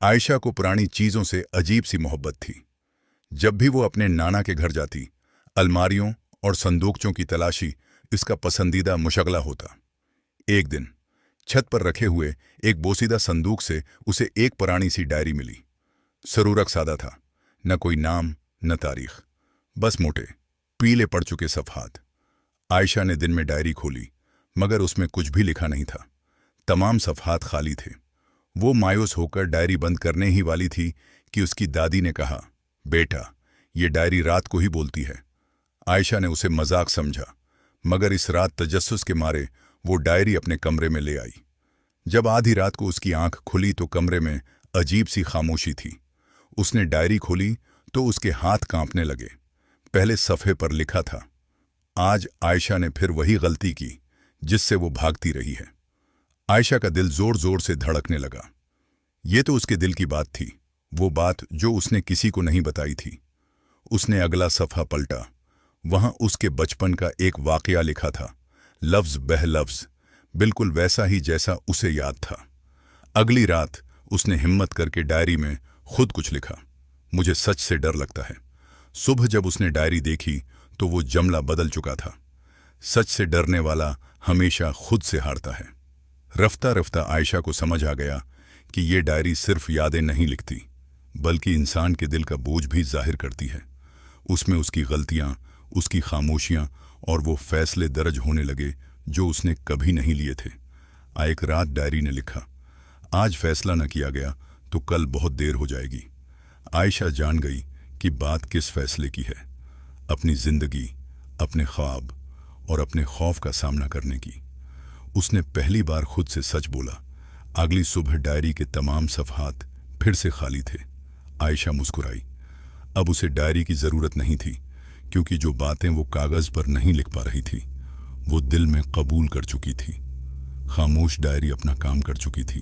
आयशा को पुरानी चीजों से अजीब सी मोहब्बत थी। जब भी वो अपने नाना के घर जाती, अलमारियों और संदूकचों की तलाशी इसका पसंदीदा मुशगला होता। एक दिन छत पर रखे हुए एक बोसीदा संदूक से उसे एक पुरानी सी डायरी मिली। सरूरक सादा था, न कोई नाम न तारीख, बस मोटे पीले पड़ चुके सफ़हात। आयशा ने दिन में डायरी खोली, मगर उसमें कुछ भी लिखा नहीं था। तमाम सफ़हात खाली थे। वो मायूस होकर डायरी बंद करने ही वाली थी कि उसकी दादी ने कहा, बेटा, ये डायरी रात को ही बोलती है। आयशा ने उसे मजाक समझा, मगर इस रात तजस्सुस के मारे वो डायरी अपने कमरे में ले आई। जब आधी रात को उसकी आंख खुली तो कमरे में अजीब सी खामोशी थी। उसने डायरी खोली तो उसके हाथ कांपने लगे। पहले सफ़े पर लिखा था, आज आयशा ने फिर वही गलती की जिससे वो भागती रही है। आयशा का दिल जोर जोर से धड़कने लगा। ये तो उसके दिल की बात थी, वो बात जो उसने किसी को नहीं बताई थी। उसने अगला सफ़ा पलटा। वहां उसके बचपन का एक वाकया लिखा था, लफ्ज़ बह लफ्ज़, बिल्कुल वैसा ही जैसा उसे याद था। अगली रात उसने हिम्मत करके डायरी में खुद कुछ लिखा, मुझे सच से डर लगता है। सुबह जब उसने डायरी देखी तो वो जमला बदल चुका था। सच से डरने वाला हमेशा खुद से हारता है। रफ्ता रफ्ता आयशा को समझ आ गया कि ये डायरी सिर्फ यादें नहीं लिखती, बल्कि इंसान के दिल का बोझ भी जाहिर करती है। उसमें उसकी गलतियां, उसकी खामोशियां और वो फैसले दर्ज होने लगे जो उसने कभी नहीं लिए थे। एक रात डायरी ने लिखा, आज फैसला न किया गया तो कल बहुत देर हो जाएगी। आयशा जान गई कि बात किस फैसले की है, अपनी जिंदगी, अपने ख्वाब और अपने खौफ का सामना करने की। उसने पहली बार खुद से सच बोला। अगली सुबह डायरी के तमाम सफ़हात फिर से खाली थे। आयशा मुस्कुराई। अब उसे डायरी की ज़रूरत नहीं थी, क्योंकि जो बातें वो कागज़ पर नहीं लिख पा रही थी वो दिल में कबूल कर चुकी थी। खामोश डायरी अपना काम कर चुकी थी।